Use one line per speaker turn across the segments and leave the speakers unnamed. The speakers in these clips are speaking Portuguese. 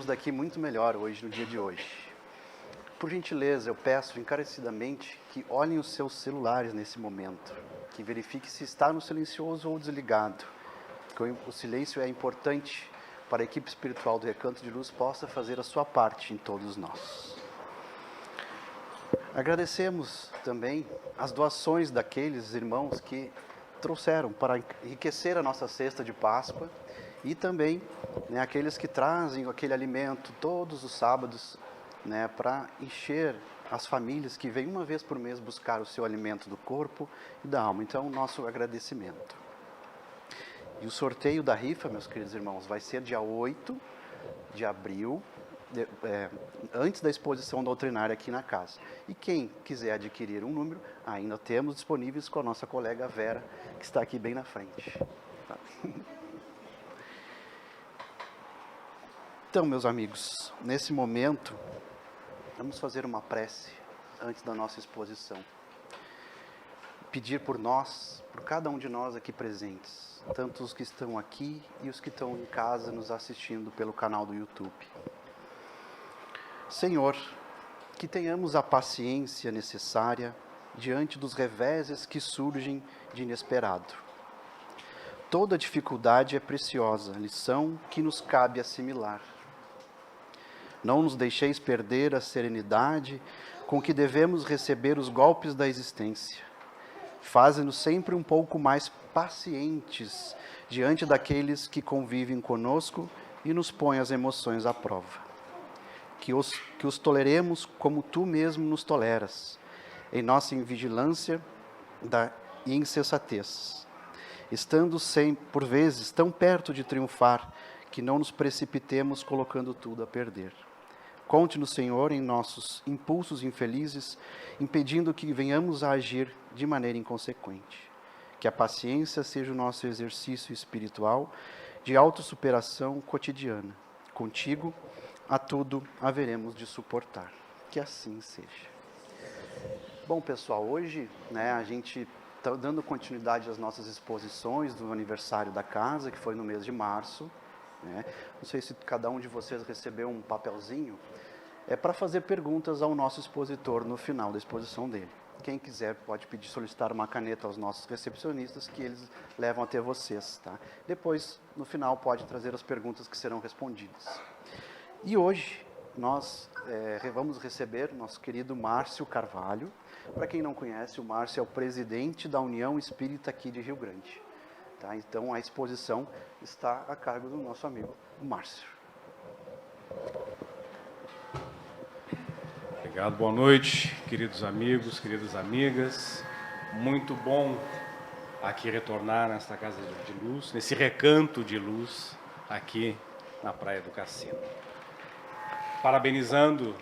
sairemos daqui muito melhor hoje, no dia de hoje. Por gentileza, eu peço encarecidamente que olhem os seus celulares nesse momento, que verifiquem se está no silencioso ou desligado. O silêncio é importante para a equipe espiritual do Recanto de Luz possa fazer a sua parte em todos nós. Agradecemos também as doações daqueles irmãos que trouxeram para enriquecer a nossa cesta de Páscoa e também aqueles que trazem aquele alimento todos os sábados para encher as famílias que vêm uma vez por mês buscar o seu alimento do corpo e da alma. Então, nosso agradecimento. E o sorteio da rifa, meus queridos irmãos, vai ser dia 8 de abril, antes da exposição doutrinária aqui na casa. E quem quiser adquirir um número, ainda temos disponíveis com a nossa colega Vera, que está aqui bem na frente. Tá? Então, meus amigos, nesse momento, vamos fazer uma prece antes da nossa exposição. Pedir por nós, por cada um de nós aqui presentes, tanto os que estão aqui e os que estão em casa nos assistindo pelo canal do YouTube. Senhor, que tenhamos a paciência necessária diante dos reveses que surgem de inesperado. Toda dificuldade é preciosa, lição que nos cabe assimilar. Não nos deixeis perder a serenidade com que devemos receber os golpes da existência. Faze-nos sempre um pouco mais pacientes diante daqueles que convivem conosco e nos põem as emoções à prova. Que os toleremos como Tu mesmo nos toleras, em nossa invigilância e insensatez, estando sempre, por vezes, tão perto de triunfar, que não nos precipitemos colocando tudo a perder. Conte-nos, Senhor, em nossos impulsos infelizes, impedindo que venhamos a agir de maneira inconsequente. Que a paciência seja o nosso exercício espiritual de autossuperação cotidiana. Contigo, a tudo haveremos de suportar. Que assim seja. Bom, pessoal, hoje a gente está dando continuidade às nossas exposições do aniversário da casa, que foi no mês de março. Não sei se cada um de vocês recebeu um papelzinho. É para fazer perguntas ao nosso expositor no final da exposição dele. Quem quiser pode solicitar uma caneta aos nossos recepcionistas, que eles levam até vocês. Tá? Depois, no final, pode trazer as perguntas que serão respondidas. E hoje, nós vamos receber nosso querido Márcio Carvalho. Para quem não conhece, o Márcio é o presidente da União Espírita aqui de Rio Grande. Tá? Então, a exposição está a cargo do nosso amigo Márcio.
Obrigado, boa noite, queridos amigos, queridas amigas. Muito bom aqui retornar nesta casa de luz, nesse recanto de luz aqui na Praia do Cassino. Parabenizando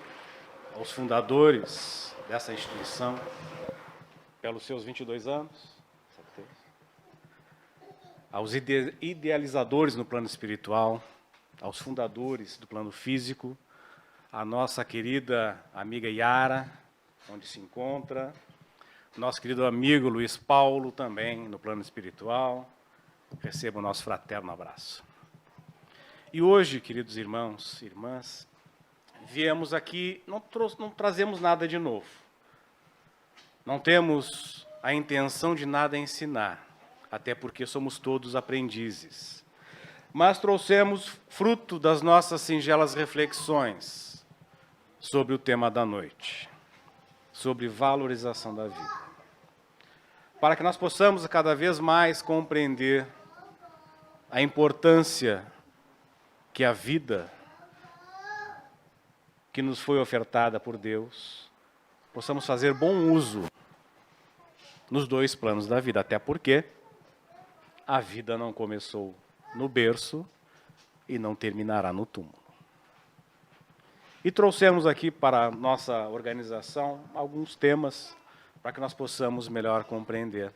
aos fundadores dessa instituição pelos seus 22 anos, aos idealizadores no plano espiritual, aos fundadores do plano físico, a nossa querida amiga Yara, onde se encontra, nosso querido amigo Luiz Paulo, também no plano espiritual. Receba o nosso fraterno abraço. E hoje, queridos irmãos e irmãs, viemos aqui, não trazemos nada de novo. Não temos a intenção de nada ensinar, até porque somos todos aprendizes. Mas trouxemos fruto das nossas singelas reflexões sobre o tema da noite, sobre valorização da vida. Para que nós possamos cada vez mais compreender a importância que a vida que nos foi ofertada por Deus, possamos fazer bom uso nos dois planos da vida, até porque a vida não começou no berço e não terminará no túmulo. E trouxemos aqui para a nossa organização alguns temas para que nós possamos melhor compreender.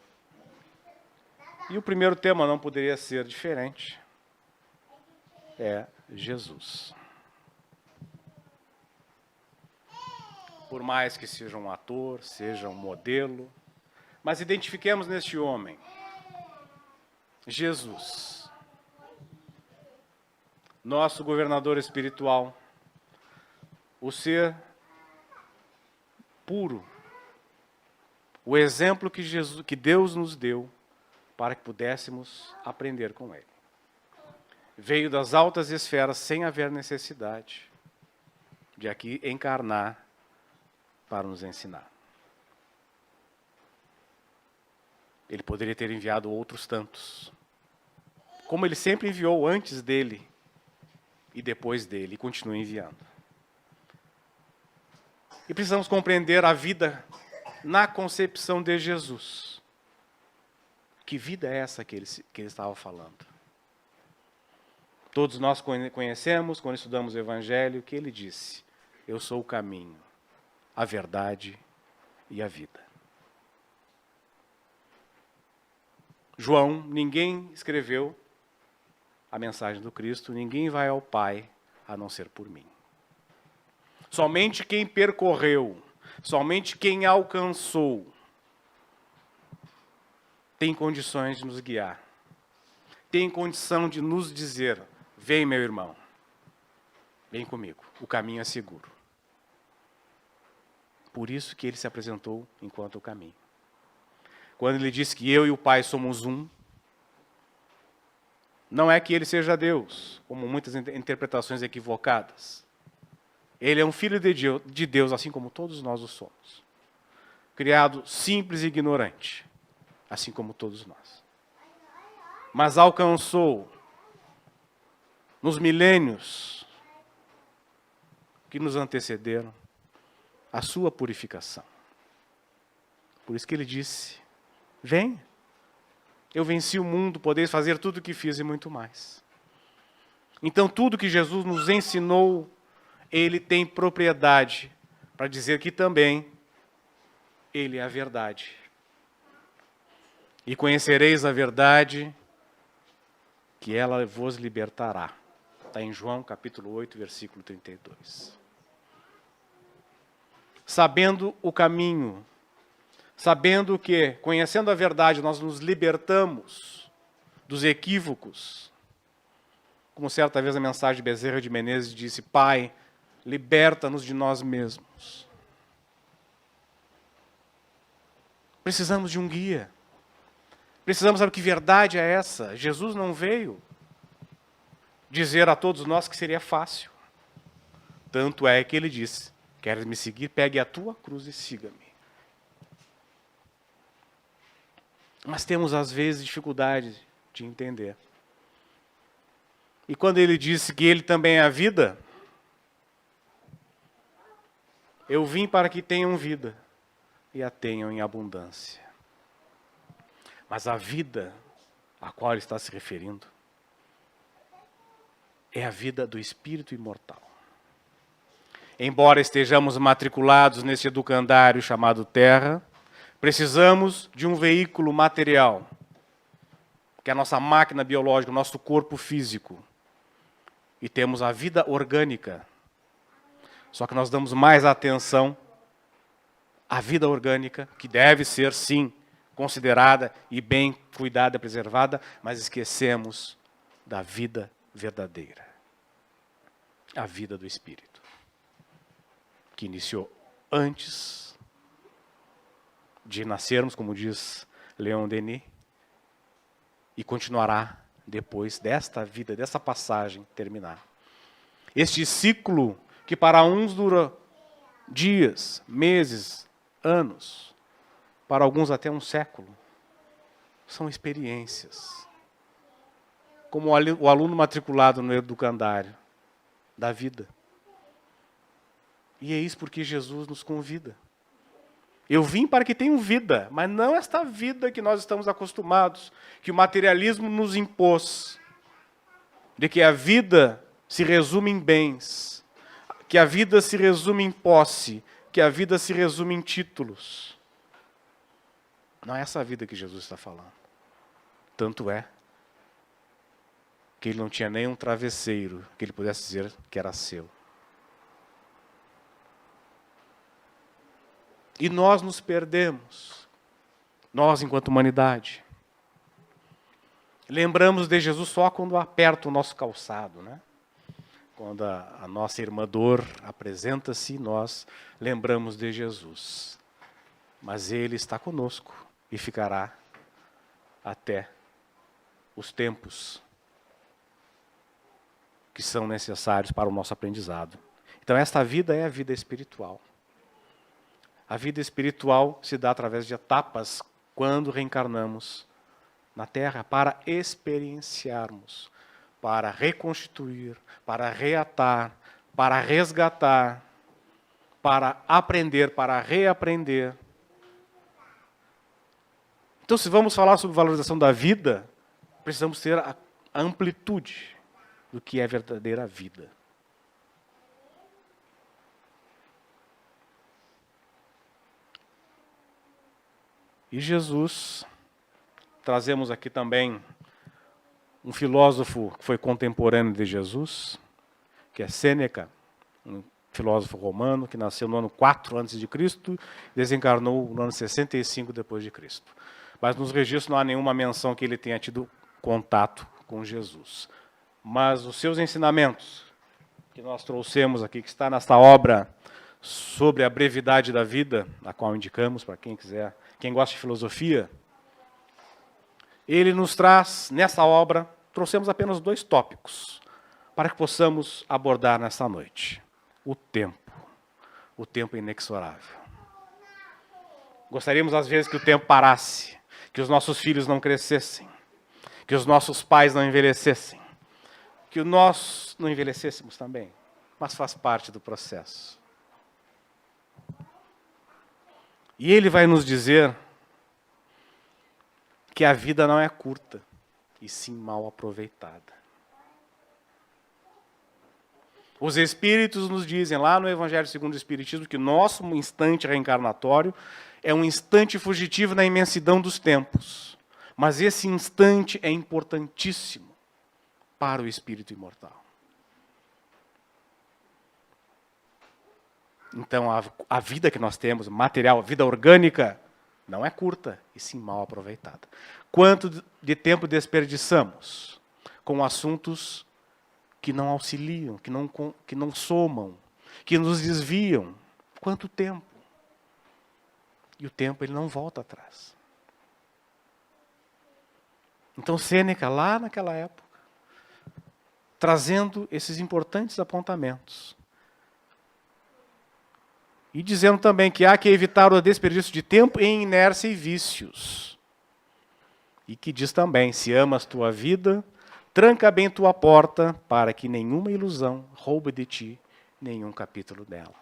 E o primeiro tema não poderia ser diferente, é Jesus. Por mais que seja um ator, seja um modelo, mas identifiquemos neste homem, Jesus. nosso governador espiritual, o ser puro, o exemplo que Deus nos deu para que pudéssemos aprender com Ele. Veio das altas esferas sem haver necessidade de aqui encarnar para nos ensinar. Ele poderia ter enviado outros tantos, como Ele sempre enviou antes dele e depois dele, e continua enviando. E precisamos compreender a vida na concepção de Jesus. Que vida é essa que ele estava falando? Todos nós conhecemos, quando estudamos o Evangelho, que ele disse: eu sou o caminho, a verdade e a vida. João, ninguém escreveu a mensagem do Cristo, ninguém vai ao Pai a não ser por mim. Somente quem percorreu, somente quem alcançou, tem condições de nos guiar, tem condição de nos dizer: vem, meu irmão, vem comigo, o caminho é seguro. Por isso que ele se apresentou enquanto o caminho. Quando ele disse que eu e o Pai somos um, não é que ele seja Deus, como muitas interpretações equivocadas. Ele é um filho de Deus, assim como todos nós o somos. Criado simples e ignorante, assim como todos nós. Mas alcançou, nos milênios que nos antecederam, a sua purificação. Por isso que ele disse: vem, eu venci o mundo, podeis fazer tudo o que fiz e muito mais. Então tudo que Jesus nos ensinou, ele tem propriedade para dizer que também ele é a verdade. E conhecereis a verdade, que ela vos libertará. Está em João capítulo 8, versículo 32. Sabendo o caminho, sabendo que, conhecendo a verdade, nós nos libertamos dos equívocos. Como certa vez a mensagem de Bezerra de Menezes disse: Pai, liberta-nos de nós mesmos. Precisamos de um guia. Precisamos saber que verdade é essa. Jesus não veio dizer a todos nós que seria fácil. Tanto é que ele disse: queres me seguir? Pegue a tua cruz e siga-me. Mas temos, às vezes, dificuldade de entender. E quando ele disse que ele também é a vida, eu vim para que tenham vida e a tenham em abundância. Mas a vida a qual ele está se referindo é a vida do espírito imortal. Embora estejamos matriculados nesse educandário chamado Terra, precisamos de um veículo material, que é a nossa máquina biológica, o nosso corpo físico. E temos a vida orgânica. Só que nós damos mais atenção à vida orgânica, que deve ser, sim, considerada e bem cuidada, preservada, mas esquecemos da vida verdadeira. A vida do Espírito, que iniciou antes de nascermos, como diz Leon Denis, e continuará depois desta vida, dessa passagem terminar. Este ciclo que para uns dura dias, meses, anos, para alguns até um século, são experiências. Como o aluno matriculado no educandário da vida. E é isso porque Jesus nos convida. Eu vim para que tenham vida, mas não esta vida que nós estamos acostumados, que o materialismo nos impôs, de que a vida se resume em bens, que a vida se resume em posse, que a vida se resume em títulos. Não é essa vida que Jesus está falando. Tanto é que ele não tinha nem um travesseiro que ele pudesse dizer que era seu. E nós nos perdemos, nós enquanto humanidade. Lembramos de Jesus só quando aperta o nosso calçado, né? quando a nossa irmã dor apresenta-se, nós lembramos de Jesus. Mas Ele está conosco e ficará até os tempos que são necessários para o nosso aprendizado. Então, esta vida é a vida espiritual. A vida espiritual se dá através de etapas quando reencarnamos na Terra para experienciarmos, para reconstituir, para reatar, para resgatar, para aprender, para reaprender. Então, se vamos falar sobre valorização da vida, precisamos ter a amplitude do que é verdadeira vida. E Jesus, trazemos aqui também um filósofo que foi contemporâneo de Jesus, que é Sêneca, um filósofo romano que nasceu no ano 4 a.C. e desencarnou no ano 65 depois de Cristo. Mas nos registros não há nenhuma menção que ele tenha tido contato com Jesus. Mas os seus ensinamentos, que nós trouxemos aqui, que está nesta obra sobre a brevidade da vida, a qual indicamos para quem quiser, quem gosta de filosofia, ele nos traz, nessa obra, trouxemos apenas 2 tópicos, para que possamos abordar nesta noite. O tempo inexorável. Gostaríamos, às vezes, que o tempo parasse, que os nossos filhos não crescessem, que os nossos pais não envelhecessem, que nós não envelhecêssemos também, mas faz parte do processo. E ele vai nos dizer que a vida não é curta, e sim mal aproveitada. Os Espíritos nos dizem, lá no Evangelho segundo o Espiritismo, que nosso instante reencarnatório é um instante fugitivo na imensidão dos tempos. Mas esse instante é importantíssimo para o espírito imortal. Então, a vida que nós temos, material, a vida orgânica, não é curta, e sim mal aproveitada. Quanto de tempo desperdiçamos com assuntos que não auxiliam, que não somam, que nos desviam? Quanto tempo? E o tempo ele não volta atrás. Então, Sêneca, lá naquela época, trazendo esses importantes apontamentos. E dizendo também que há que evitar o desperdício de tempo em inércia e vícios. E que diz também, se amas tua vida, tranca bem tua porta, para que nenhuma ilusão roube de ti nenhum capítulo dela.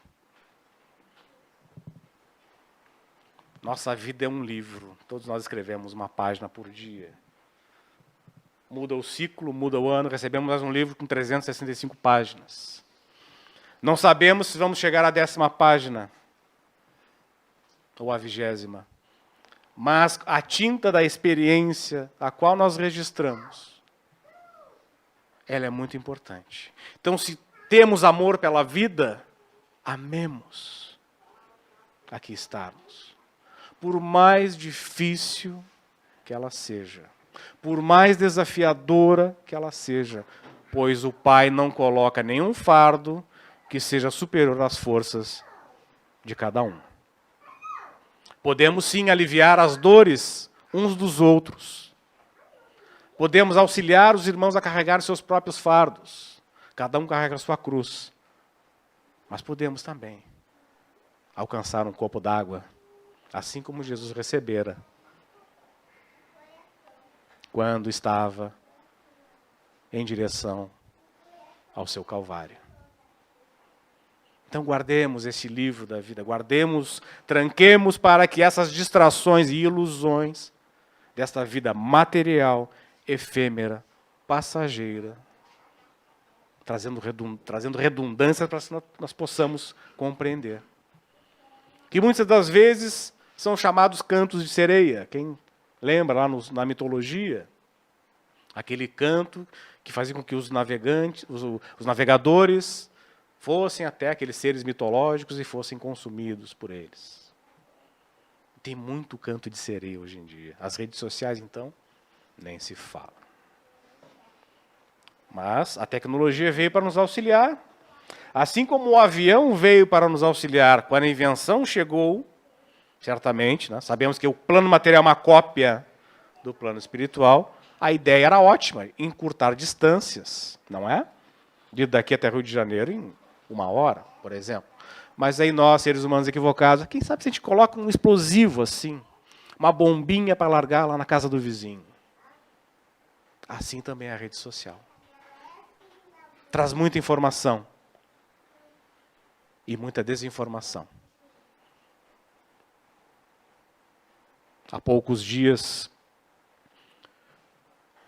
Nossa vida é um livro, todos nós escrevemos uma página por dia. Muda o ciclo, muda o ano, recebemos mais um livro com 365 páginas. Não sabemos se vamos chegar à 10ª página, ou à 20ª. Mas a tinta da experiência, a qual nós registramos, ela é muito importante. Então, se temos amor pela vida, amemos aqui estarmos. Por mais difícil que ela seja, por mais desafiadora que ela seja, pois o Pai não coloca nenhum fardo que seja superior às forças de cada um. Podemos sim aliviar as dores uns dos outros. Podemos auxiliar os irmãos a carregar seus próprios fardos. Cada um carrega a sua cruz. Mas podemos também alcançar um copo d'água, assim como Jesus recebera quando estava em direção ao seu Calvário. Então guardemos esse livro da vida, guardemos, tranquemos para que essas distrações e ilusões desta vida material, efêmera, passageira, trazendo redundância para que nós possamos compreender. Que muitas das vezes são chamados cantos de sereia. Quem lembra lá na mitologia? Aquele canto que fazia com que os navegadores fossem até aqueles seres mitológicos e fossem consumidos por eles. Tem muito canto de sereia hoje em dia. As redes sociais, então, nem se fala. Mas a tecnologia veio para nos auxiliar. Assim como o avião veio para nos auxiliar quando a invenção chegou, certamente, né? Sabemos que o plano material é uma cópia do plano espiritual, a ideia era ótima, encurtar distâncias, não é? De daqui até Rio de Janeiro em 1 hora, por exemplo. Mas aí nós, seres humanos equivocados, quem sabe se a gente coloca um explosivo assim, uma bombinha para largar lá na casa do vizinho. Assim também é a rede social. Traz muita informação e muita desinformação. Há poucos dias,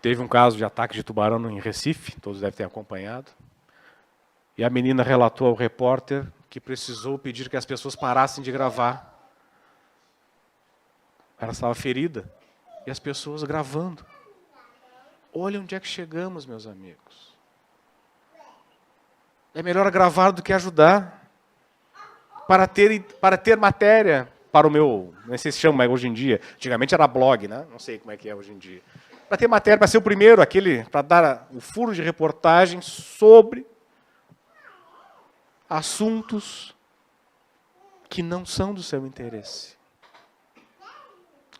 teve um caso de ataque de tubarão em Recife, todos devem ter acompanhado, e a menina relatou ao repórter que precisou pedir que as pessoas parassem de gravar. Ela estava ferida, e as pessoas gravando. Olha onde é que chegamos, meus amigos. É melhor gravar do que ajudar. Para ter matéria para o meu, não sei se chama hoje em dia, antigamente era blog, né? Não sei como é que é hoje em dia. Para ter matéria, para ser o primeiro, para dar o furo de reportagem sobre assuntos que não são do seu interesse.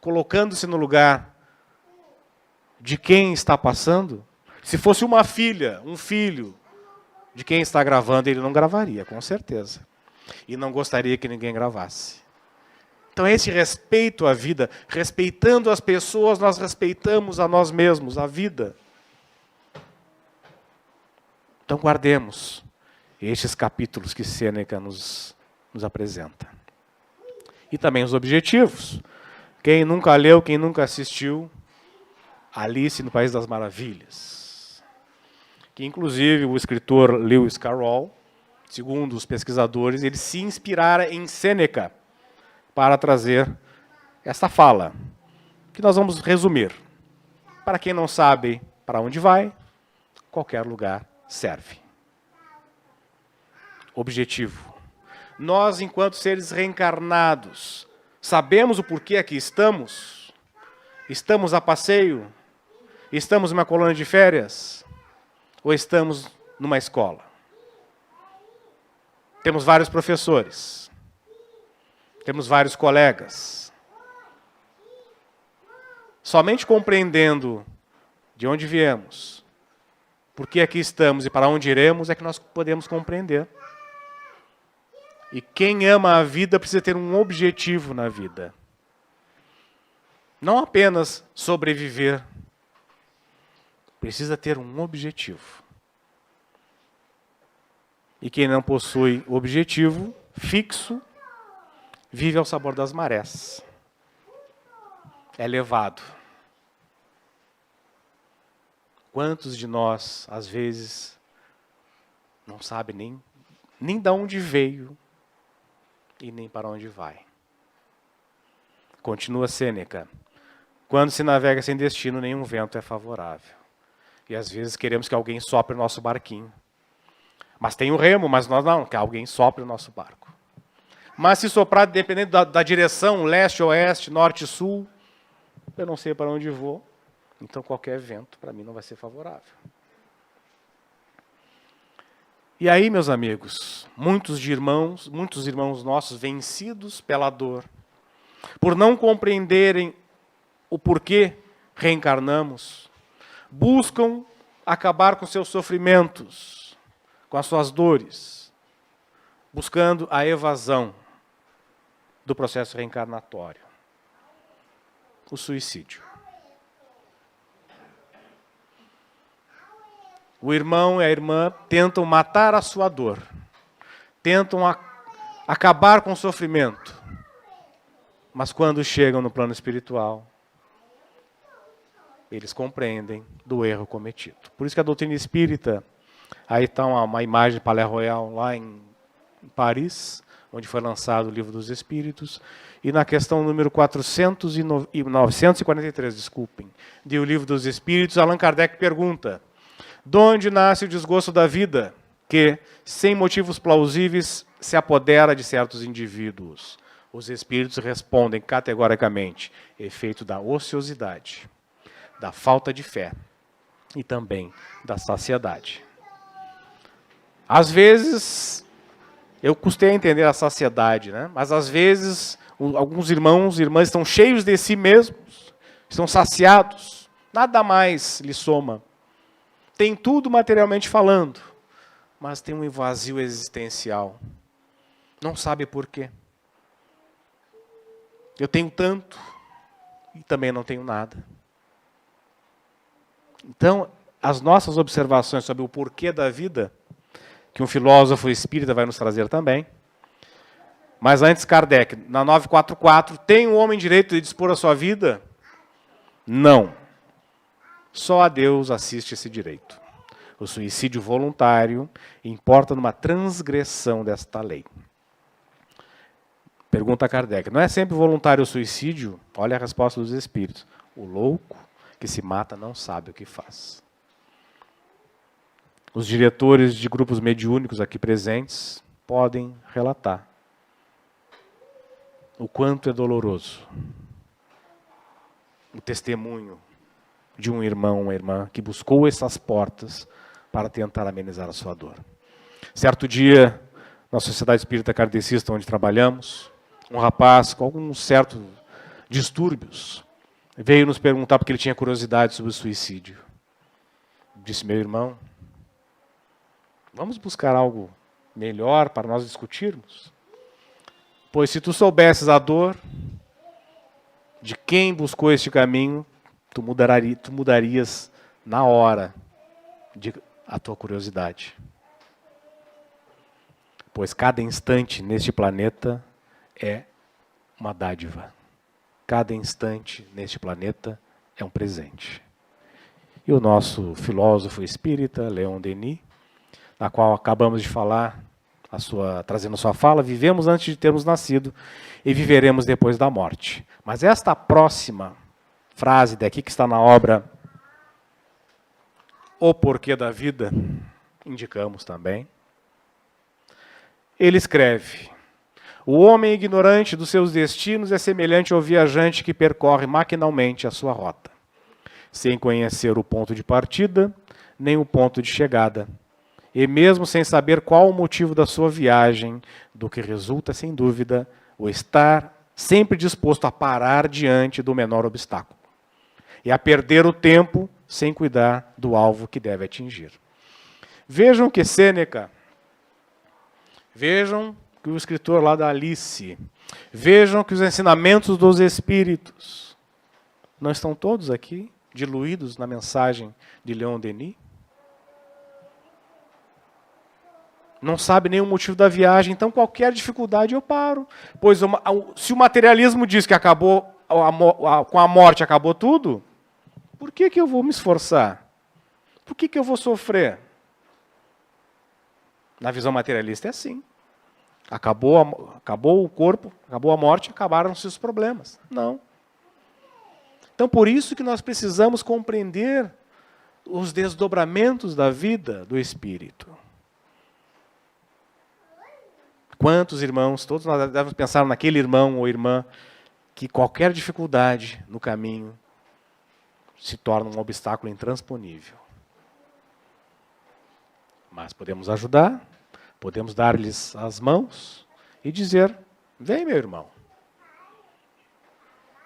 Colocando-se no lugar de quem está passando, se fosse uma filha, um filho de quem está gravando, ele não gravaria, com certeza. E não gostaria que ninguém gravasse. Então, esse respeito à vida, respeitando as pessoas, nós respeitamos a nós mesmos, a vida. Então, guardemos estes capítulos que Sêneca nos apresenta. E também os objetivos. Quem nunca leu, quem nunca assistiu, Alice no País das Maravilhas. Que, inclusive, o escritor Lewis Carroll, segundo os pesquisadores, ele se inspirara em Sêneca para trazer esta fala, que nós vamos resumir. Para quem não sabe para onde vai, qualquer lugar serve. Objetivo. Nós, enquanto seres reencarnados, sabemos o porquê aqui estamos? Estamos a passeio? Estamos numa colônia de férias? Ou estamos numa escola? Temos vários professores. Temos vários colegas. Somente compreendendo de onde viemos, por que aqui estamos e para onde iremos, é que nós podemos compreender. E quem ama a vida precisa ter um objetivo na vida. Não apenas sobreviver. Precisa ter um objetivo. E quem não possui objetivo fixo, vive ao sabor das marés. É levado. Quantos de nós, às vezes, não sabe nem de onde veio e nem para onde vai? Continua Sêneca. Quando se navega sem destino, nenhum vento é favorável. E às vezes queremos que alguém sopre o nosso barquinho. Mas tem o remo, mas nós não, que alguém sopre o nosso barco. Mas se soprar, dependendo da direção, leste, oeste, norte, sul, eu não sei para onde vou, então qualquer vento para mim não vai ser favorável. E aí, meus amigos, muitos irmãos nossos vencidos pela dor, por não compreenderem o porquê reencarnamos, buscam acabar com seus sofrimentos, com as suas dores, buscando a evasão do processo reencarnatório. O suicídio. O irmão e a irmã tentam matar a sua dor, tentam acabar com o sofrimento, mas quando chegam no plano espiritual, eles compreendem do erro cometido. Por isso que a doutrina espírita, aí está uma imagem de Palais Royal lá em Paris, onde foi lançado o Livro dos Espíritos, e na questão número 943, desculpem, de O Livro dos Espíritos, Allan Kardec pergunta: de onde nasce o desgosto da vida, que, sem motivos plausíveis, se apodera de certos indivíduos? Os espíritos respondem categoricamente: efeito da ociosidade, da falta de fé e também da saciedade. Às vezes, eu custei a entender a saciedade, né? Mas às vezes, alguns irmãos e irmãs estão cheios de si mesmos, estão saciados, nada mais lhe soma. Tem tudo materialmente falando, mas tem um vazio existencial. Não sabe por quê. Eu tenho tanto e também não tenho nada. Então, as nossas observações sobre o porquê da vida, que um filósofo espírita vai nos trazer também. Mas antes, Kardec, na 944, tem o homem direito de dispor a sua vida? Não. Só a Deus assiste esse direito. O suicídio voluntário importa numa transgressão desta lei. Pergunta a Kardec, não é sempre voluntário o suicídio? Olha a resposta dos espíritos. O louco que se mata não sabe o que faz. Os diretores de grupos mediúnicos aqui presentes podem relatar o quanto é doloroso o testemunho de um irmão ou uma irmã que buscou essas portas para tentar amenizar a sua dor. Certo dia, na Sociedade Espírita Kardecista, onde trabalhamos, um rapaz com alguns certos distúrbios veio nos perguntar porque ele tinha curiosidade sobre o suicídio. Disse, meu irmão, vamos buscar algo melhor para nós discutirmos? Pois se tu soubesses a dor de quem buscou este caminho, tu mudarias na hora a tua curiosidade. Pois cada instante neste planeta é uma dádiva. Cada instante neste planeta é um presente. E o nosso filósofo espírita, Leon Denis, na qual acabamos de falar, trazendo a sua fala, vivemos antes de termos nascido e viveremos depois da morte. Mas esta próxima frase daqui, que está na obra O Porquê da Vida, indicamos também. Ele escreve, o homem ignorante dos seus destinos é semelhante ao viajante que percorre maquinalmente a sua rota, sem conhecer o ponto de partida, nem o ponto de chegada, e mesmo sem saber qual o motivo da sua viagem, do que resulta, sem dúvida, o estar sempre disposto a parar diante do menor obstáculo e a perder o tempo sem cuidar do alvo que deve atingir. Vejam que Sêneca, vejam que o escritor lá da Alice, vejam que os ensinamentos dos espíritos não estão todos aqui diluídos na mensagem de Leon Denis? Não sabe nem o motivo da viagem, então qualquer dificuldade eu paro. Pois se o materialismo diz que acabou com a morte acabou tudo, por que eu vou me esforçar? Por que eu vou sofrer? Na visão materialista é assim. Acabou o corpo, acabou a morte, acabaram-se os problemas. Não. Então por isso que nós precisamos compreender os desdobramentos da vida do espírito. Quantos irmãos, todos nós devemos pensar naquele irmão ou irmã que qualquer dificuldade no caminho se torna um obstáculo intransponível. Mas podemos ajudar, podemos dar-lhes as mãos e dizer, vem meu irmão,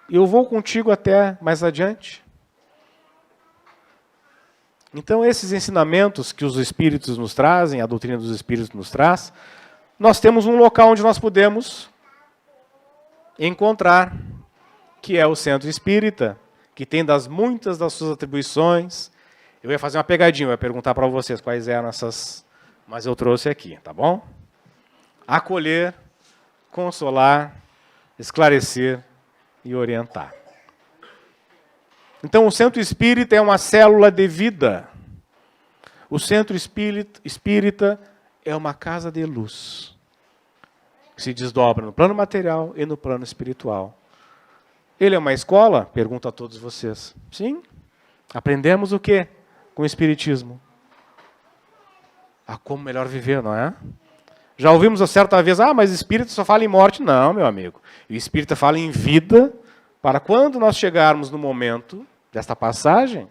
eu vou contigo até mais adiante. Então esses ensinamentos que os espíritos nos trazem, a doutrina dos espíritos nos traz, nós temos um local onde nós podemos encontrar, que é o Centro Espírita, que tem muitas das suas atribuições. Eu ia fazer uma pegadinha, eu ia perguntar para vocês quais eram essas, mas eu trouxe aqui, tá bom? Acolher, consolar, esclarecer e orientar. Então o Centro Espírita é uma célula de vida. O Centro Espírita é uma casa de luz, que se desdobra no plano material e no plano espiritual. Ele é uma escola? Pergunto a todos vocês. Sim. Aprendemos o quê com o Espiritismo? A como melhor viver, não é? Já ouvimos certa vez, mas Espírita só fala em morte. Não, meu amigo. O Espírita fala em vida, para quando nós chegarmos no momento desta passagem,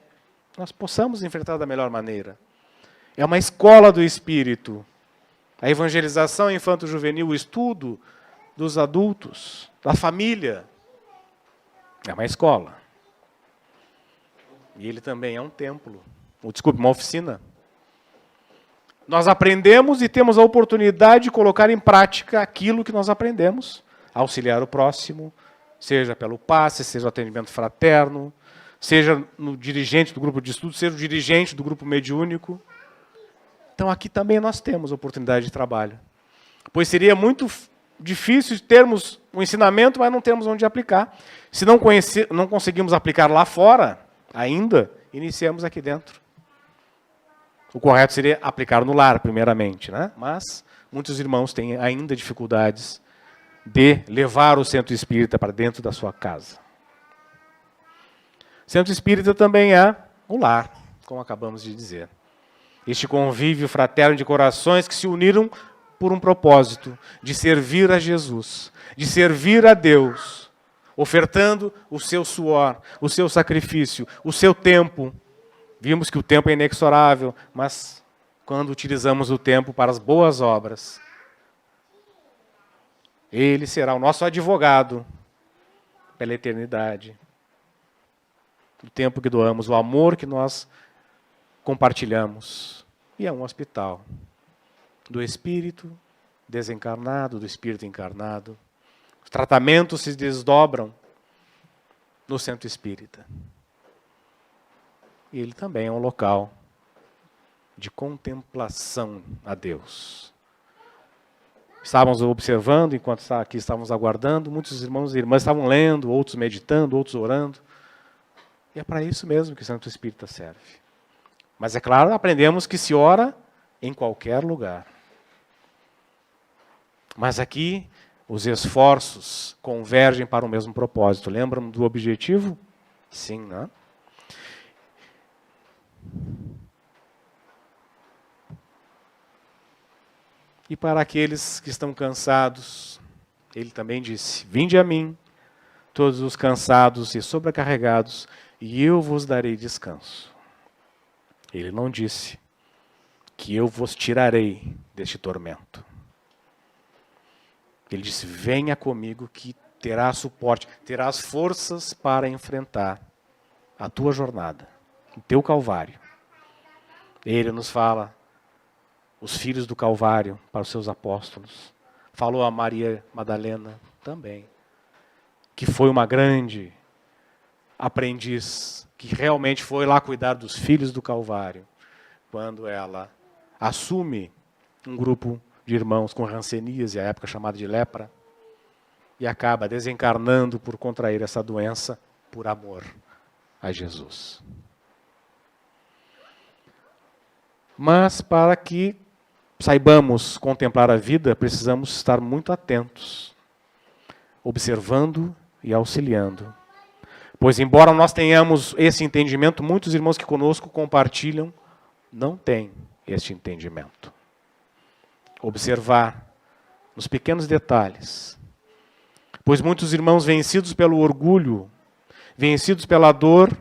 nós possamos enfrentar da melhor maneira. É uma escola do Espírito. A evangelização infanto-juvenil, o estudo dos adultos, da família, é uma escola. E ele também é um templo. Desculpe, uma oficina. Nós aprendemos e temos a oportunidade de colocar em prática aquilo que nós aprendemos. Auxiliar o próximo, seja pelo passe, seja o atendimento fraterno, seja no dirigente do grupo de estudo, seja o dirigente do grupo mediúnico. Então aqui também nós temos oportunidade de trabalho. Pois seria muito difícil termos um ensinamento, mas não termos onde aplicar. Se não conseguimos aplicar lá fora, ainda, iniciamos aqui dentro. O correto seria aplicar no lar, primeiramente, né? Mas muitos irmãos têm ainda dificuldades de levar o centro espírita para dentro da sua casa. Centro espírita também é o lar, como acabamos de dizer. Este convívio fraterno de corações que se uniram por um propósito de servir a Jesus, de servir a Deus, ofertando o seu suor, o seu sacrifício, o seu tempo. Vimos que o tempo é inexorável, mas quando utilizamos o tempo para as boas obras, ele será o nosso advogado pela eternidade. O tempo que doamos, o amor que nós compartilhamos. E é um hospital do espírito desencarnado, do espírito encarnado. Os tratamentos se desdobram no centro espírita. E ele também é um local de contemplação a Deus. Estávamos observando, enquanto aqui estávamos aguardando, muitos irmãos e irmãs estavam lendo, outros meditando, outros orando. E é para isso mesmo que o Santo Espírita serve. Mas é claro, aprendemos que se ora em qualquer lugar. Mas aqui, os esforços convergem para o mesmo propósito. Lembram do objetivo? Sim, né? E para aqueles que estão cansados, ele também disse: vinde a mim, todos os cansados e sobrecarregados, e eu vos darei descanso. Ele não disse que eu vos tirarei deste tormento. Ele disse: venha comigo que terás suporte, terás forças para enfrentar a tua jornada, o teu Calvário. Ele nos fala os filhos do Calvário para os seus apóstolos. Falou a Maria Madalena também, que foi uma grande aprendiz, que realmente foi lá cuidar dos filhos do Calvário, quando ela assume um grupo de irmãos com hanseníase, a época chamada de lepra, e acaba desencarnando por contrair essa doença por amor a Jesus. Mas para que saibamos contemplar a vida, precisamos estar muito atentos, observando e auxiliando. Pois embora nós tenhamos esse entendimento, muitos irmãos que conosco compartilham não têm este entendimento. Observar nos pequenos detalhes. Pois muitos irmãos vencidos pelo orgulho, vencidos pela dor,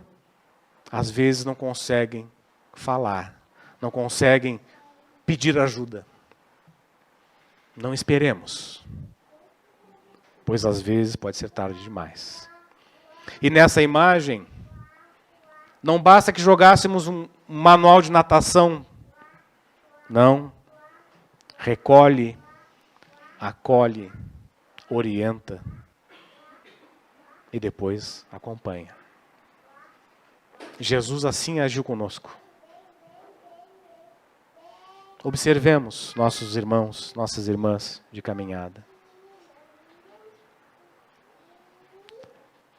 às vezes não conseguem falar, não conseguem pedir ajuda. Não esperemos, pois às vezes pode ser tarde demais. E nessa imagem, não basta que jogássemos um manual de natação. Não. Recolhe, acolhe, orienta e depois acompanha. Jesus assim agiu conosco. Observemos nossos irmãos, nossas irmãs de caminhada.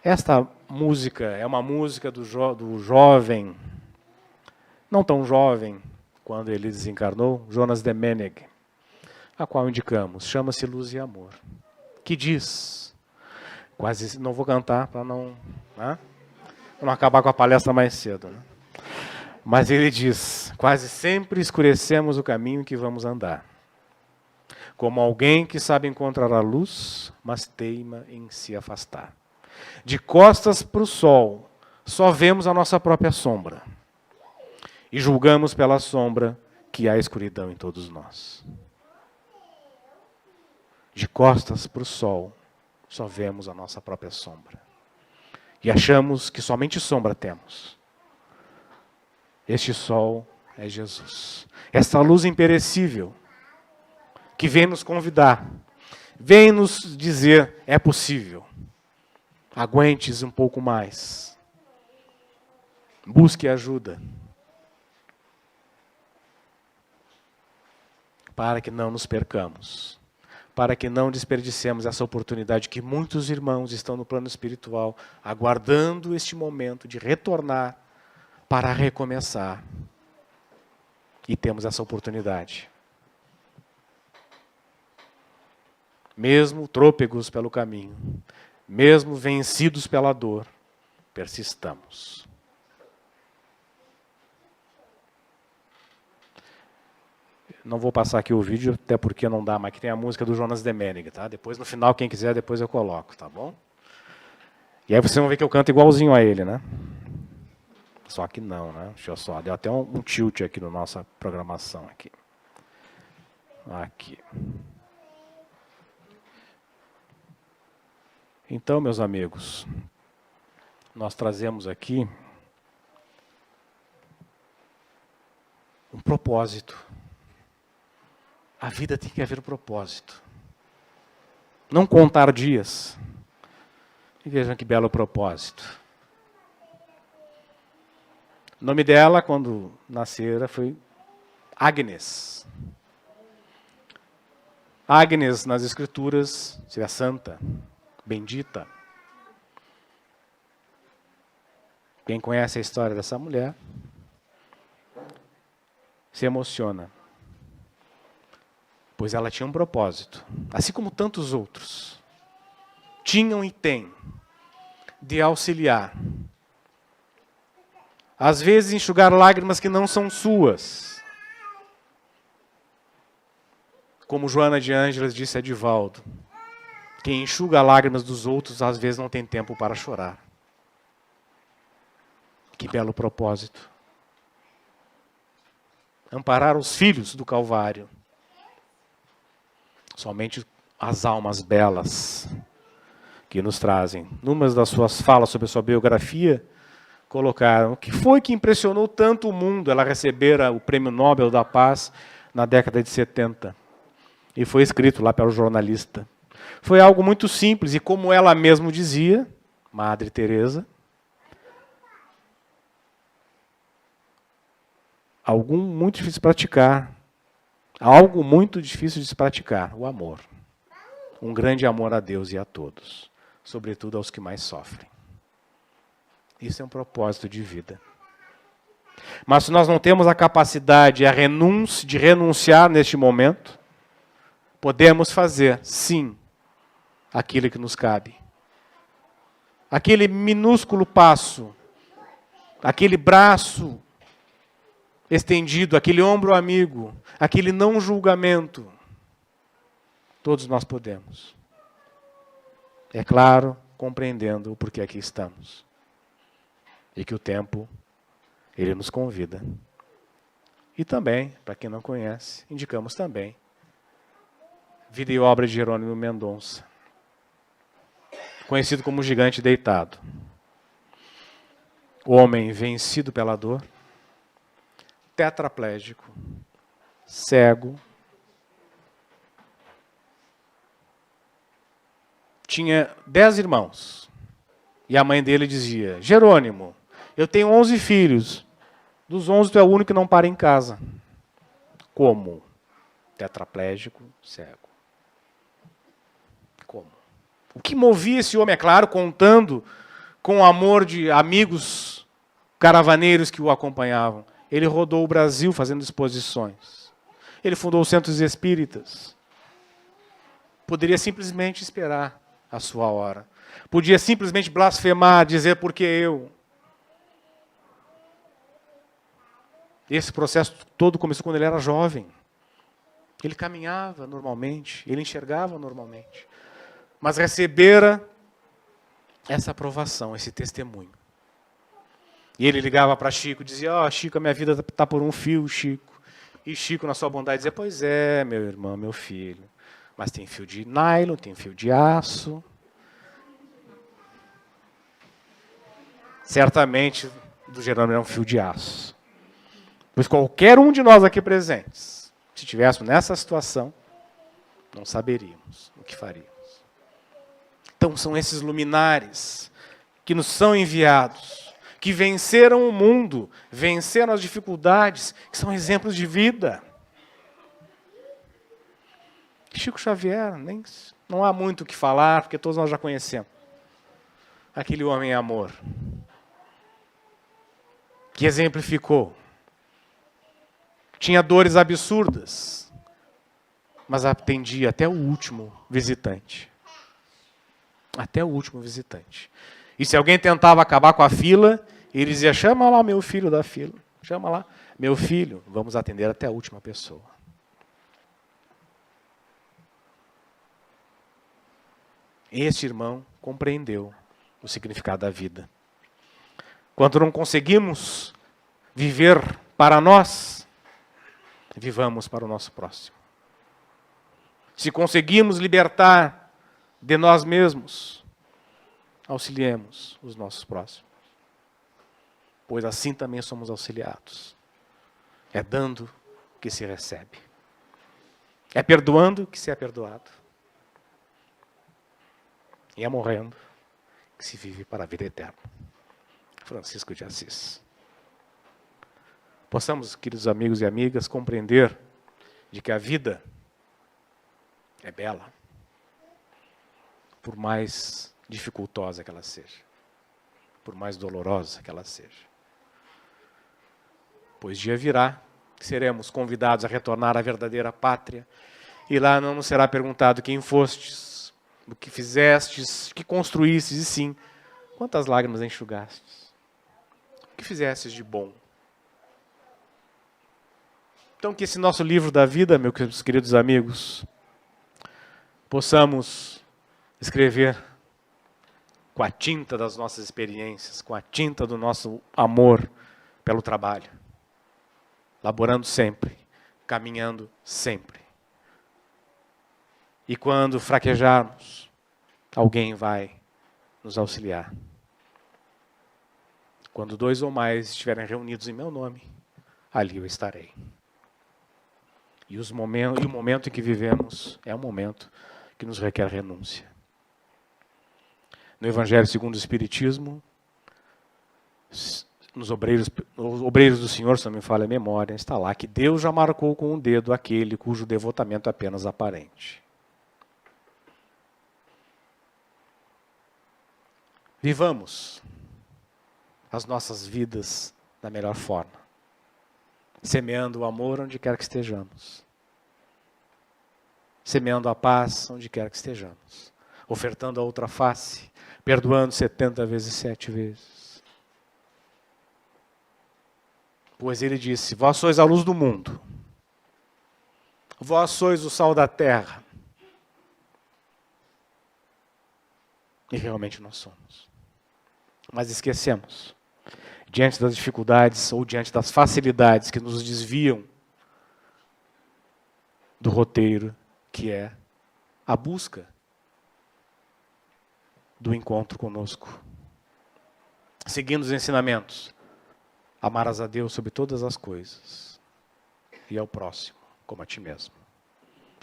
Esta música é uma música do jovem, não tão jovem, quando ele desencarnou, Jonas de Meneg, a qual indicamos, chama-se Luz e Amor, que diz, quase, não vou cantar para não acabar com a palestra mais cedo, né? Mas ele diz, quase sempre escurecemos o caminho que vamos andar, como alguém que sabe encontrar a luz, mas teima em se afastar. De costas para o sol, só vemos a nossa própria sombra. e julgamos pela sombra que há escuridão em todos nós. De costas para o sol, só vemos a nossa própria sombra. E achamos que somente sombra temos. Este sol é Jesus. Esta luz imperecível que vem nos convidar, vem nos dizer, é possível. Aguentes um pouco mais. Busque ajuda. Para que não nos percamos. Para que não desperdicemos essa oportunidade que muitos irmãos estão no plano espiritual, aguardando este momento de retornar para recomeçar. E temos essa oportunidade. Mesmo trôpegos pelo caminho, mesmo vencidos pela dor, persistamos. Não vou passar aqui o vídeo, até porque não dá, mas aqui tem a música do Jonas Demenig, tá? Depois, no final, quem quiser, depois eu coloco, tá bom? E aí vocês vão ver que eu canto igualzinho a ele, né? Só que não, né? Deixa eu só, deu até um tilt aqui na nossa programação aqui. Aqui. Então, meus amigos, nós trazemos aqui um propósito. A vida tem que haver um propósito. Não contar dias. E vejam que belo propósito. O nome dela, quando nascera, foi Agnes. Agnes, nas Escrituras, seria santa, bendita. Quem conhece a história dessa mulher se emociona. Pois ela tinha um propósito, assim como tantos outros tinham e têm, de auxiliar. Às vezes enxugar lágrimas que não são suas. Como Joana de Ângeles disse a Divaldo, quem enxuga lágrimas dos outros, às vezes não tem tempo para chorar. Que belo propósito. Amparar os filhos do Calvário. Somente as almas belas que nos trazem. Numa das suas falas sobre a sua biografia, colocaram: o que foi que impressionou tanto o mundo? Ela recebera o Prêmio Nobel da Paz na década de 70. E foi escrito lá pelo jornalista. Foi algo muito simples, e como ela mesma dizia, Madre Teresa, algo muito difícil de praticar. Algo muito difícil de se praticar, o amor. Um grande amor a Deus e a todos, sobretudo aos que mais sofrem. Isso é um propósito de vida. Mas se nós não temos a capacidade de renunciar neste momento, podemos fazer, sim, aquilo que nos cabe. Aquele minúsculo passo, aquele braço estendido, aquele ombro amigo, aquele não julgamento, todos nós podemos. É claro, compreendendo o porquê aqui estamos. E que o tempo, ele nos convida. E também, para quem não conhece, indicamos também Vida e Obra de Jerônimo Mendonça, conhecido como o Gigante Deitado. O homem vencido pela dor, tetraplégico, cego, tinha 10 irmãos. E a mãe dele dizia: Jerônimo, eu tenho 11 filhos. Dos 11, tu é o único que não para em casa. Como? Tetraplégico, cego. Como? O que movia esse homem, é claro, contando com o amor de amigos caravaneiros que o acompanhavam. Ele rodou o Brasil fazendo exposições. Ele fundou os centros espíritas. Poderia simplesmente esperar a sua hora. Podia simplesmente blasfemar, dizer porque eu. Esse processo todo começou quando ele era jovem. Ele caminhava normalmente, ele enxergava normalmente. Mas recebera essa aprovação, esse testemunho. E ele ligava para Chico e dizia, Chico, a minha vida está por um fio, Chico. E Chico, na sua bondade, dizia, pois é, meu irmão, meu filho. Mas tem fio de nylon, tem fio de aço. Certamente, do Jerônimo era um fio de aço. Pois qualquer um de nós aqui presentes, se estivéssemos nessa situação, não saberíamos o que faríamos. Então são esses luminares que nos são enviados, que venceram o mundo, venceram as dificuldades, que são exemplos de vida. Chico Xavier, não há muito o que falar, porque todos nós já conhecemos. Aquele homem amor, que exemplificou. Tinha dores absurdas, mas atendia até o último visitante. Até o último visitante. E se alguém tentava acabar com a fila, ele dizia, chama lá meu filho da fila. Chama lá, meu filho, vamos atender até a última pessoa. Este irmão compreendeu o significado da vida. Quando não conseguimos viver para nós, vivamos para o nosso próximo. Se conseguimos libertar de nós mesmos, auxiliemos os nossos próximos. Pois assim também somos auxiliados. É dando que se recebe. É perdoando que se é perdoado. E é morrendo que se vive para a vida eterna. Francisco de Assis. Possamos, queridos amigos e amigas, compreender de que a vida é bela, por mais dificultosa que ela seja, por mais dolorosa que ela seja. Pois dia virá que seremos convidados a retornar à verdadeira pátria, e lá não nos será perguntado quem fostes, o que fizestes, o que construístes, e sim, quantas lágrimas enxugastes, o que fizestes de bom. Então que esse nosso livro da vida, meus queridos amigos, possamos escrever com a tinta das nossas experiências, com a tinta do nosso amor pelo trabalho, laborando sempre, caminhando sempre. E quando fraquejarmos, alguém vai nos auxiliar. Quando 2 ou mais estiverem reunidos em meu nome, ali eu estarei. E o momento em que vivemos é um momento que nos requer renúncia. No Evangelho segundo o Espiritismo, nos obreiros do Senhor, se não me falha a memória, está lá que Deus já marcou com um dedo aquele cujo devotamento é apenas aparente. Vivamos as nossas vidas da melhor forma, semeando o amor onde quer que estejamos, semeando a paz onde quer que estejamos, ofertando a outra face, perdoando 70 vezes 7 vezes. Pois ele disse, vós sois a luz do mundo, vós sois o sal da terra. E realmente nós somos. Mas esquecemos, diante das dificuldades ou diante das facilidades que nos desviam do roteiro, que é a busca do encontro conosco. Seguindo os ensinamentos, amarás a Deus sobre todas as coisas e ao próximo como a ti mesmo.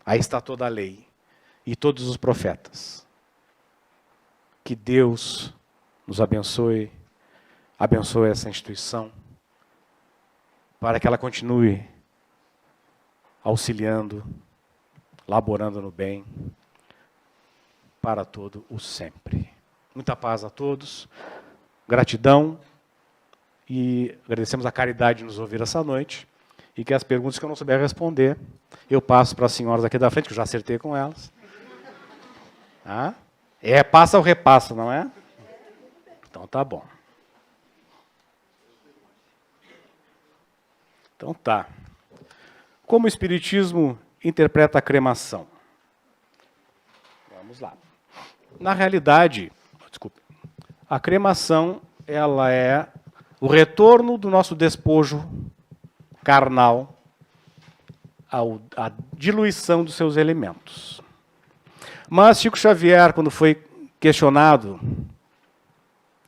Aí está toda a lei e todos os profetas. Que Deus nos abençoe, abençoe essa instituição, para que ela continue auxiliando, laborando no bem, para todo o sempre. Muita paz a todos, gratidão, e agradecemos a caridade de nos ouvir essa noite, e que as perguntas que eu não souber responder, eu passo para as senhoras aqui da frente, que eu já acertei com elas. Ah? É passa ou repassa, não é? Então tá bom. Então tá. Como o Espiritismo interpreta a cremação? Vamos lá. Na realidade, a cremação ela é o retorno do nosso despojo carnal à diluição dos seus elementos. Mas Chico Xavier, quando foi questionado,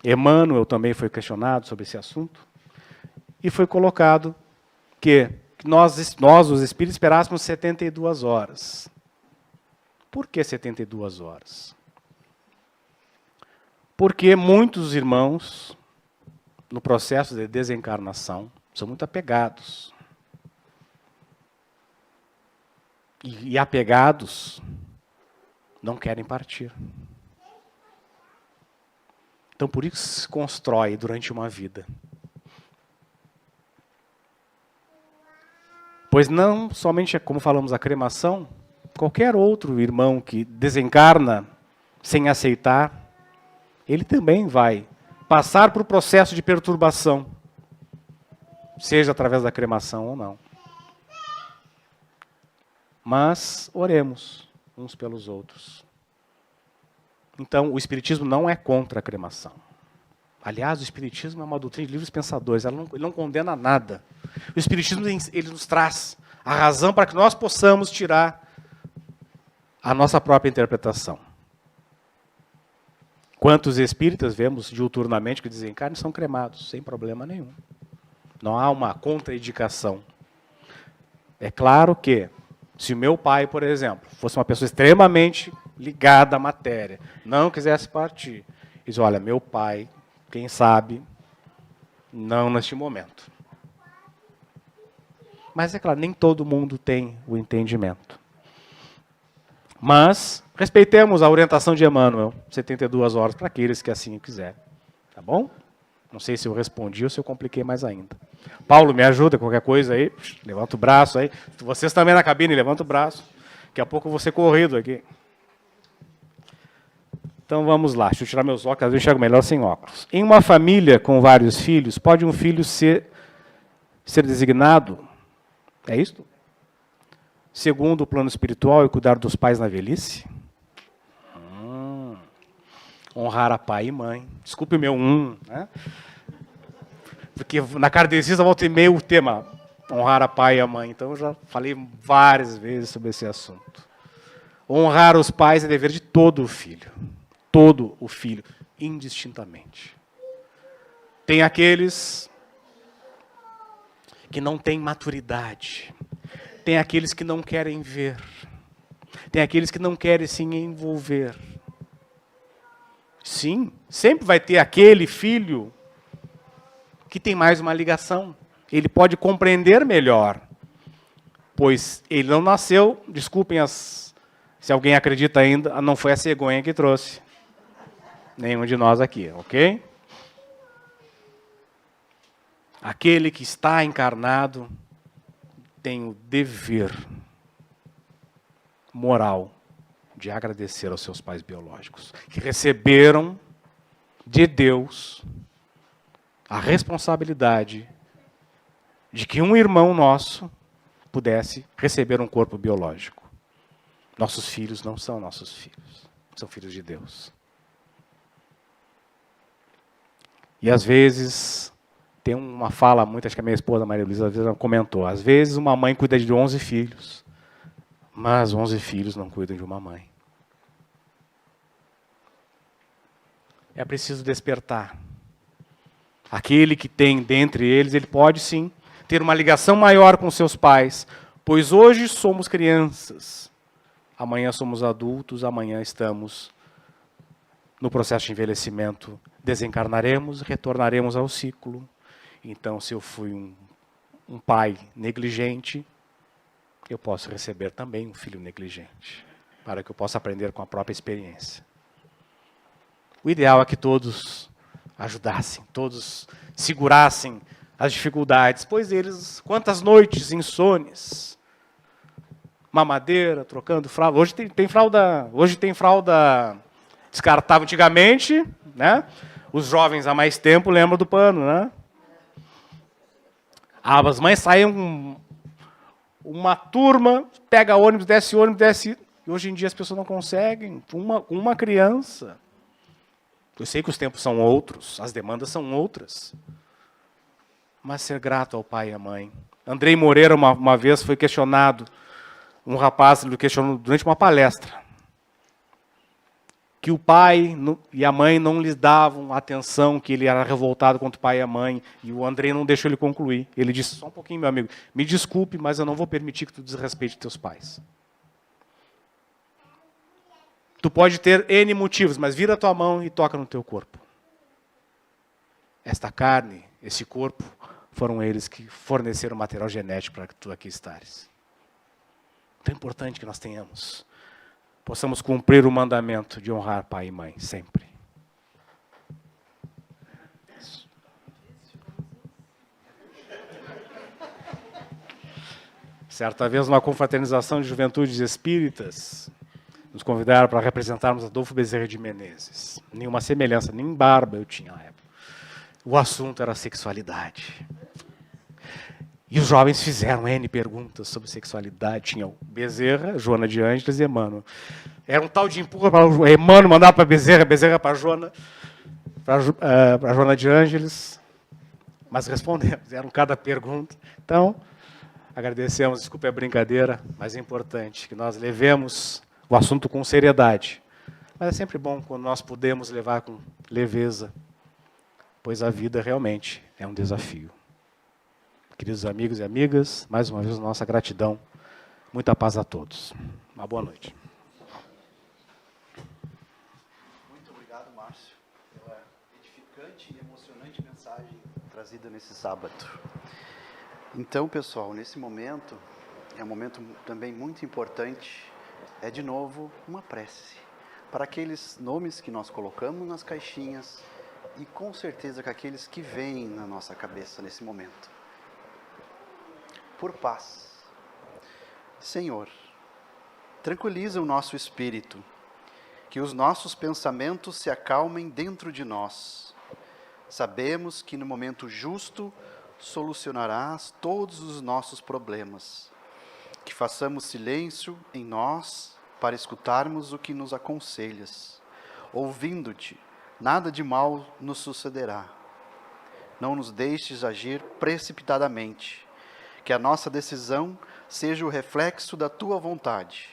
Emmanuel também foi questionado sobre esse assunto, e foi colocado que nós os espíritos, esperássemos 72 horas. Por que 72 horas? Porque muitos irmãos, no processo de desencarnação, são muito apegados. E apegados não querem partir. Então, por isso se constrói durante uma vida. Pois não somente, como falamos, a cremação, qualquer outro irmão que desencarna sem aceitar, ele também vai passar por um processo de perturbação, seja através da cremação ou não. Mas oremos uns pelos outros. Então, o Espiritismo não é contra a cremação. Aliás, o Espiritismo é uma doutrina de livres pensadores, ele não condena nada. O Espiritismo ele nos traz a razão para que nós possamos tirar a nossa própria interpretação. Quantos espíritas vemos diuturnamente que desencarnam são cremados, sem problema nenhum. Não há uma contraindicação. É claro que, se o meu pai, por exemplo, fosse uma pessoa extremamente ligada à matéria, não quisesse partir, diz, olha, meu pai, quem sabe, não neste momento. Mas é claro, nem todo mundo tem o entendimento. Mas respeitemos a orientação de Emmanuel, 72 horas, para aqueles que assim o quiserem. Tá bom? Não sei se eu respondi ou se eu compliquei mais ainda. Paulo, me ajuda, qualquer coisa aí. Levanta o braço aí. Vocês também na cabine, levanta o braço. Daqui a pouco eu vou ser corrido aqui. Então vamos lá. Deixa eu tirar meus óculos, eu enxergo melhor sem óculos. Em uma família com vários filhos, pode um filho ser designado? É isso? Segundo o plano espiritual e cuidar dos pais na velhice? Honrar a pai e mãe. Desculpe o meu né? Porque na Kardecista volta e meia o tema honrar a pai e a mãe. Então eu já falei várias vezes sobre esse assunto. Honrar os pais é dever de todo o filho. Todo o filho, indistintamente. Tem aqueles que não têm maturidade. Tem aqueles que não querem ver. Tem aqueles que não querem se envolver. Sim, sempre vai ter aquele filho que tem mais uma ligação. Ele pode compreender melhor, pois ele não nasceu, desculpem se alguém acredita ainda, não foi a cegonha que trouxe. Nenhum de nós aqui, ok? Aquele que está encarnado tem o dever moral de agradecer aos seus pais biológicos, que receberam de Deus a responsabilidade de que um irmão nosso pudesse receber um corpo biológico. Nossos filhos não são nossos filhos, são filhos de Deus. E às vezes, tem uma fala muito, acho que a minha esposa, Maria Luísa, às vezes ela comentou, às vezes uma mãe cuida de 11 filhos, mas 11 filhos não cuidam de uma mãe. É preciso despertar. Aquele que tem dentre eles, ele pode sim ter uma ligação maior com seus pais, pois hoje somos crianças, amanhã somos adultos, amanhã estamos no processo de envelhecimento, desencarnaremos, retornaremos ao ciclo. Então, se eu fui um pai negligente, eu posso receber também um filho negligente, para que eu possa aprender com a própria experiência. O ideal é que todos ajudassem, todos segurassem as dificuldades, pois eles, quantas noites insones, mamadeira, trocando fralda. Hoje tem fralda descartável. Antigamente, né? Os jovens há mais tempo lembram do pano, né? As mães saíam com uma turma, pega ônibus, desce. E hoje em dia as pessoas não conseguem. Uma criança. Eu sei que os tempos são outros, as demandas são outras. mas ser grato ao pai e à mãe. Andrei Moreira, uma vez, foi questionado, um rapaz lhe questionou durante uma palestra, que o pai e a mãe não lhes davam atenção, que ele era revoltado contra o pai e a mãe, e o Andrei não deixou ele concluir. Ele disse, só um pouquinho, meu amigo, me desculpe, mas eu não vou permitir que tu desrespeite teus pais. Tu pode ter N motivos, mas vira a tua mão e toca no teu corpo. Esta carne, esse corpo, foram eles que forneceram o material genético para que tu aqui estares. Então é importante que nós possamos cumprir o mandamento de honrar pai e mãe, sempre. Certa vez, numa confraternização de juventudes espíritas, nos convidaram para representarmos Adolfo Bezerra de Menezes. Nenhuma semelhança, nem barba eu tinha na época. O assunto era sexualidade. E os jovens fizeram N perguntas sobre sexualidade. Tinha o Bezerra, Joana de Ângeles e Emmanuel. Era um tal de empurra para o Emmanuel, mandava para Bezerra, Bezerra para Joana, para Joana de Ângeles. Mas respondemos, fizeram cada pergunta. Então, agradecemos, desculpe a brincadeira, mas é importante que nós levemos o assunto com seriedade. Mas é sempre bom quando nós podemos levar com leveza, pois a vida realmente é um desafio. Queridos amigos e amigas, mais uma vez nossa gratidão. Muita paz a todos. Uma boa noite.
Muito obrigado, Márcio, pela edificante e emocionante mensagem trazida nesse sábado. Então, pessoal, nesse momento, é um momento também muito importante, é de novo uma prece para aqueles nomes que nós colocamos nas caixinhas e com certeza com aqueles que vêm na nossa cabeça nesse momento. Por paz. Senhor, tranquiliza o nosso espírito, que os nossos pensamentos se acalmem dentro de nós. Sabemos que no momento justo solucionarás todos os nossos problemas. Que façamos silêncio em nós para escutarmos o que nos aconselhas. Ouvindo-te, nada de mal nos sucederá. Não nos deixes agir precipitadamente. Que a nossa decisão seja o reflexo da tua vontade.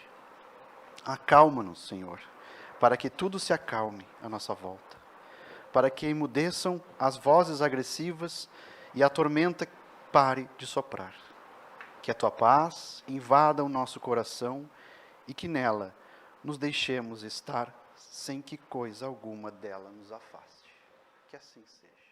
Acalma-nos, Senhor, para que tudo se acalme à nossa volta. Para que emudeçam as vozes agressivas e a tormenta pare de soprar. Que a tua paz invada o nosso coração e que nela nos deixemos estar sem que coisa alguma dela nos afaste. Que assim seja.